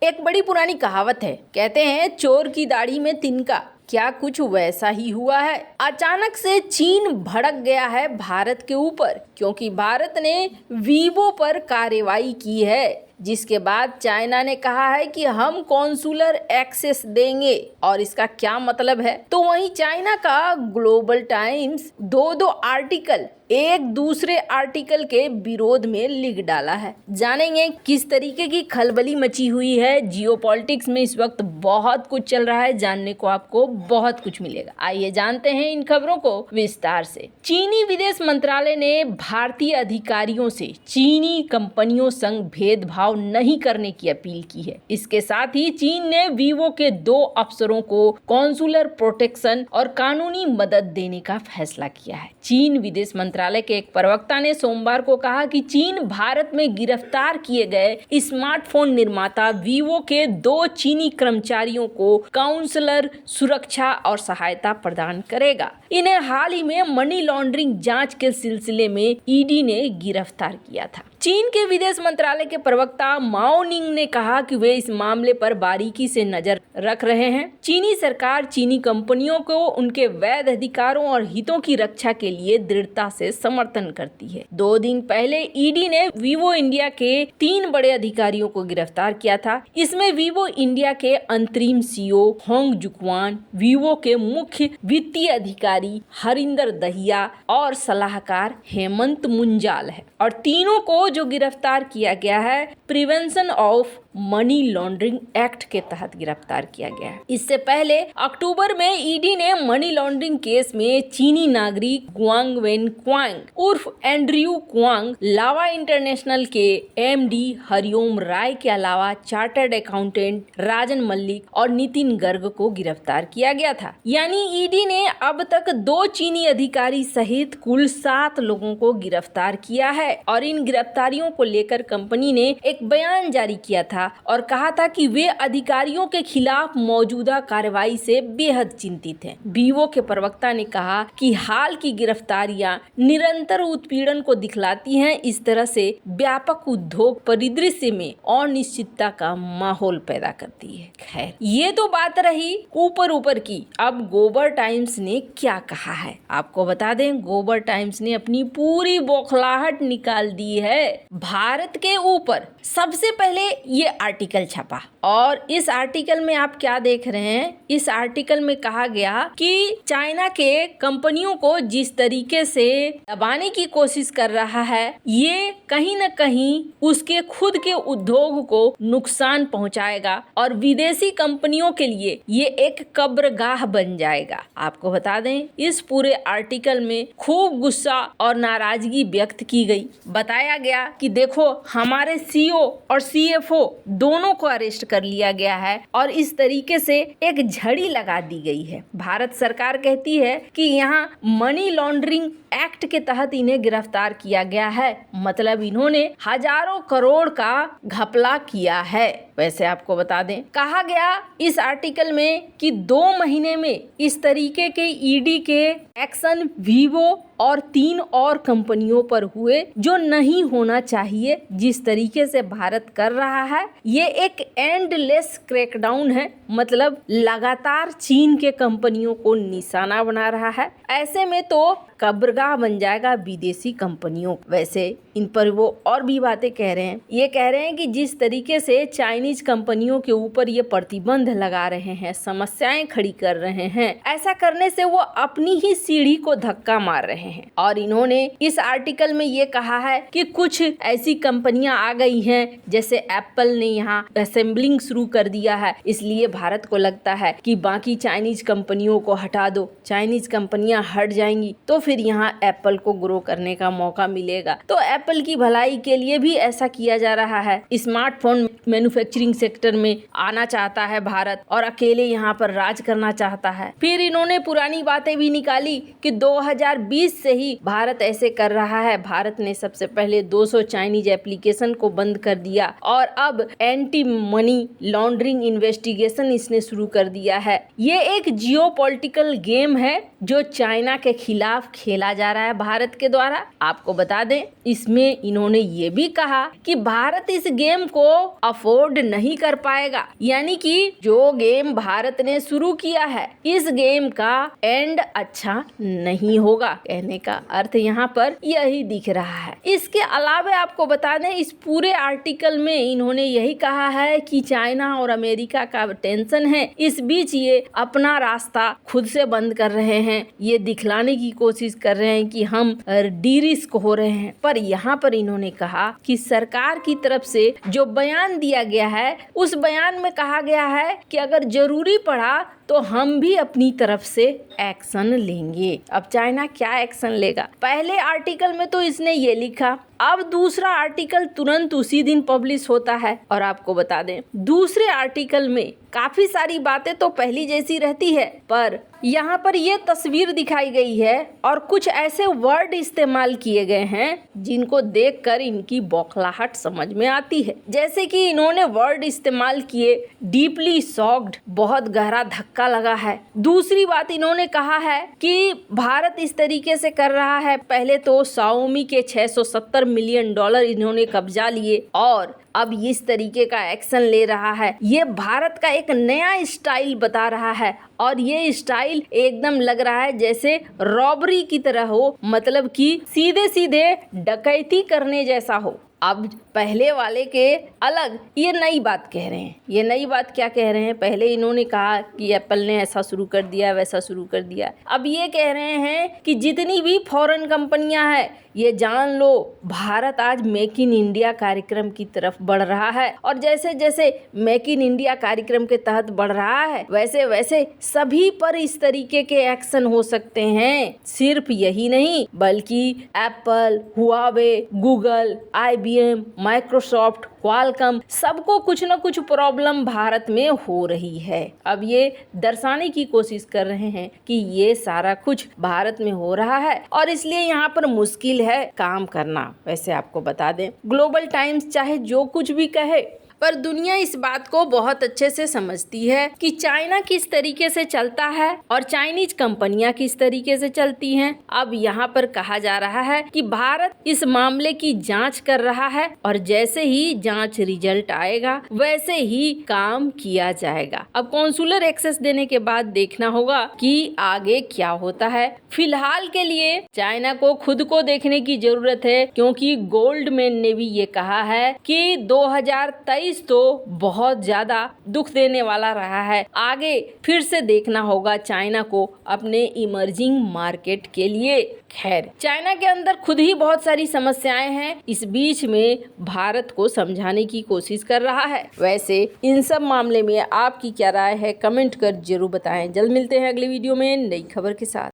एक बड़ी पुरानी कहावत है, कहते हैं चोर की दाढ़ी में तिनका। क्या कुछ वैसा ही हुआ है? अचानक से चीन भड़क गया है भारत के ऊपर, क्योंकि भारत ने वीवो पर कार्रवाई की है, जिसके बाद चाइना ने कहा है कि हम कॉन्सुलर एक्सेस देंगे। और इसका क्या मतलब है? तो वहीं चाइना का ग्लोबल टाइम्स दो आर्टिकल एक दूसरे आर्टिकल के विरोध में लिख डाला है। जानेंगे किस तरीके की खलबली मची हुई है। जियोपॉलिटिक्स में इस वक्त बहुत कुछ चल रहा है, जानने को आपको बहुत कुछ मिलेगा। आइए जानते हैं इन खबरों को विस्तार से। चीनी विदेश मंत्रालय ने भारतीय अधिकारियों से चीनी कंपनियों संग भेदभाव नहीं करने की अपील की है। इसके साथ ही चीन ने वीवो के 2 अफसरों को कॉन्सुलर प्रोटेक्शन और कानूनी मदद देने का फैसला किया है। चीन विदेश मंत्रालय के एक प्रवक्ता ने सोमवार को कहा कि चीन भारत में गिरफ्तार किए गए स्मार्टफोन निर्माता वीवो के 2 चीनी कर्मचारियों को काउंसलर सुरक्षा और सहायता प्रदान करेगा। इन्हें हाल ही में मनी लॉन्ड्रिंग जांच के सिलसिले में ईडी ने गिरफ्तार किया था। चीन के विदेश मंत्रालय के प्रवक्ता माओ निंग ने कहा कि वे इस मामले पर बारीकी से नजर रख रहे हैं। चीनी सरकार चीनी कंपनियों को उनके वैध अधिकारों और हितों की रक्षा के लिए दृढ़ता से समर्थन करती है। 2 दिन पहले ईडी ने वीवो इंडिया के 3 बड़े अधिकारियों को गिरफ्तार किया था। इसमें वीवो इंडिया के अंतरिम सीईओ होंग जुकवान, वीवो के मुख्य वित्तीय अधिकारी हरिंदर दहिया और सलाहकार हेमंत मुंजाल है। और तीनों को जो गिरफ्तार किया गया है, prevention of money laundering act के तहत गिरफ्तार किया गया है। इससे पहले अक्टूबर में ईडी ने मनी लॉन्ड्रिंग केस में चीनी नागरिक गुआंग वेन क्वांग उर्फ एंड्रयू क्वांग, लावा इंटरनेशनल के एमडी हरिओम राय के अलावा चार्टर्ड अकाउंटेंट राजन मल्लिक और नितिन गर्ग को गिरफ्तार किया गया था। यानी ईडी ने अब तक 2 चीनी अधिकारी सहित कुल 7 लोगों को गिरफ्तार किया है। और इन गिरफ्तारियों को लेकर कंपनी ने एक बयान जारी किया था और कहा था कि वे अधिकारियों के खिलाफ मौजूदा कार्रवाई से बेहद चिंतित हैं। वीवो के प्रवक्ता ने कहा कि हाल की गिरफ्तारियां निरंतर उत्पीड़न को दिखलाती हैं। इस तरह से व्यापक उद्योग परिदृश्य में अनिश्चितता का माहौल पैदा करती है। खैर, ये तो बात रही ऊपर की। अब ग्लोबल टाइम्स ने क्या कहा है आपको बता दें। ग्लोबल टाइम्स ने अपनी पूरी बौखलाहट निकाल दी है भारत के ऊपर। सबसे पहले ये आर्टिकल छपा और इस आर्टिकल में आप क्या देख रहे हैं? इस आर्टिकल में कहा गया कि चाइना के कंपनियों को जिस तरीके से दबाने की कोशिश कर रहा है, ये कहीं न कहीं उसके खुद के उद्योग को नुकसान पहुंचाएगा और विदेशी कंपनियों के लिए ये एक कब्रगाह बन जाएगा। आपको बता दें, इस पूरे आर्टिकल में खूब गुस्सा और नाराजगी व्यक्त की गई। बताया गया कि देखो, हमारे सीईओ और सीएफओ दोनों को अरेस्ट कर लिया गया है और इस तरीके से एक झड़ी लगा दी गई है। भारत सरकार कहती है कि यहाँ मनी लॉन्ड्रिंग एक्ट के तहत इन्हें गिरफ्तार किया गया है, मतलब इन्होंने हजारों करोड़ का घपला किया है। वैसे आपको बता दें, कहा गया इस आर्टिकल में कि 2 महीने में इस तरीके के ईडी के एक्शन वीवो और 3 और कंपनियों पर हुए, जो नहीं होना चाहिए। जिस तरीके से भारत कर रहा है, ये एक एंडलेस क्रैकडाउन है, मतलब लगातार चीन के कंपनियों को निशाना बना रहा है। ऐसे में तो कब्रगाह बन जाएगा विदेशी कंपनियों। वैसे इन पर वो और भी बातें कह रहे हैं। ये कह रहे हैं कि जिस तरीके से चाइनीज कंपनियों के ऊपर ये प्रतिबंध लगा रहे हैं, समस्याएं खड़ी कर रहे हैं, ऐसा करने से वो अपनी ही सीढ़ी को धक्का मार रहे हैं। और इन्होंने इस आर्टिकल में ये कहा है कि कुछ ऐसी कंपनियां आ गई हैं, जैसे एप्पल ने यहाँ असेंबलिंग शुरू कर दिया है, इसलिए भारत को लगता है कि बाकी चाइनीज कंपनियों को हटा दो। चाइनीज कंपनियां हट जाएंगी तो फिर यहाँ एप्पल को ग्रो करने का मौका मिलेगा। तो एप्पल की भलाई के लिए भी ऐसा किया जा रहा है। स्मार्टफोन मैन्युफैक्चरिंग सेक्टर में आना चाहता है भारत और अकेले यहाँ पर राज करना चाहता है। फिर इन्होंने पुरानी बातें भी निकाली कि 2020 से ही भारत ऐसे कर रहा है। भारत ने सबसे पहले 200 चाइनीज एप्लीकेशन को बंद कर दिया और अब एंटी मनी लॉन्ड्रिंग इन्वेस्टिगेशन इसने शुरू कर दिया है। ये एक जियोपॉलिटिकल गेम है जो चाइना के खिलाफ खेला जा रहा है भारत के द्वारा। आपको बता दें, इसमें इन्होंने ये भी कहा कि भारत इस गेम को अफोर्ड नहीं कर पाएगा, यानी कि जो गेम भारत ने शुरू किया है इस गेम का एंड अच्छा नहीं होगा। कहने का अर्थ यहाँ पर यही दिख रहा है। इसके अलावा आपको बता दें, इस पूरे आर्टिकल में इन्होंने यही कहा है कि चाइना और अमेरिका का टेंशन है, इस बीच ये अपना रास्ता खुद से बंद कर रहे हैं। ये दिखलाने की कोशिश कर रहे हैं कि हम डी-रिस्क हो रहे हैं। पर यहाँ पर इन्होंने कहा कि सरकार की तरफ से जो बयान दिया गया है उस बयान में कहा गया है कि अगर जरूरी पड़ा तो हम भी अपनी तरफ से एक्शन लेंगे। अब चाइना क्या एक्शन लेगा? पहले आर्टिकल में तो इसने ये लिखा, अब दूसरा आर्टिकल तुरंत उसी दिन पब्लिश होता है। और आपको बता दें, दूसरे आर्टिकल में काफी सारी बातें तो पहली जैसी रहती है, पर यहाँ पर ये तस्वीर दिखाई गई है और कुछ ऐसे वर्ड इस्तेमाल किए गए हैं जिनको देखकर इनकी बौखलाहट समझ में आती है। जैसे कि इन्होंने वर्ड इस्तेमाल किए डीपली शॉक्ड, बहुत गहरा धक्का लगा है। दूसरी बात इन्होंने कहा है कि भारत इस तरीके से कर रहा है, पहले तो Xiaomi के $670 मिलियन इन्होंने कब्जा लिए और अब इस तरीके का एक्शन ले रहा है। ये भारत का एक नया स्टाइल बता रहा है और ये स्टाइल एकदम लग रहा है जैसे रॉबरी की तरह हो, मतलब कि सीधे सीधे डकैती करने जैसा हो। अब पहले वाले के अलग ये नई बात कह रहे हैं। ये नई बात क्या कह रहे हैं? पहले इन्होंने कहा कि एप्पल ने ऐसा शुरू कर दिया, वैसा शुरू कर दिया। अब ये कह रहे हैं कि जितनी भी फॉरेन कंपनियां हैं ये जान लो भारत आज मेक इन इंडिया कार्यक्रम की तरफ बढ़ रहा है और जैसे जैसे मेक इन इंडिया कार्यक्रम के तहत बढ़ रहा है वैसे वैसे सभी पर इस तरीके के एक्शन हो सकते हैं। सिर्फ यही नहीं बल्कि Apple, Huawei, Google, IBM, Microsoft, Qualcomm सबको कुछ न कुछ प्रॉब्लम भारत में हो रही है। अब ये दर्शाने की कोशिश कर रहे हैं कि ये सारा कुछ भारत में हो रहा है और इसलिए यहाँ पर मुश्किल है काम करना। वैसे आपको बता दें, ग्लोबल टाइम्स चाहे जो कुछ भी कहे पर दुनिया इस बात को बहुत अच्छे से समझती है कि चाइना किस तरीके से चलता है और चाइनीज कंपनियां किस तरीके से चलती हैं। अब यहाँ पर कहा जा रहा है कि भारत इस मामले की जांच कर रहा है और जैसे ही जांच रिजल्ट आएगा वैसे ही काम किया जाएगा। अब कॉन्सुलर एक्सेस देने के बाद देखना होगा कि आगे क्या होता है। फिलहाल के लिए चाइना को खुद को देखने की जरूरत है, क्योंकि गोल्डमैन ने भी ये कहा है कि 2023 तो बहुत ज्यादा दुख देने वाला रहा है। आगे फिर से देखना होगा चाइना को अपने इमर्जिंग मार्केट के लिए। खैर, चाइना के अंदर खुद ही बहुत सारी समस्याएं हैं, इस बीच में भारत को समझाने की कोशिश कर रहा है। वैसे इन सब मामले में आपकी क्या राय है, कमेंट कर जरूर बताएं। जल्द मिलते हैं अगली वीडियो में नई खबर के साथ।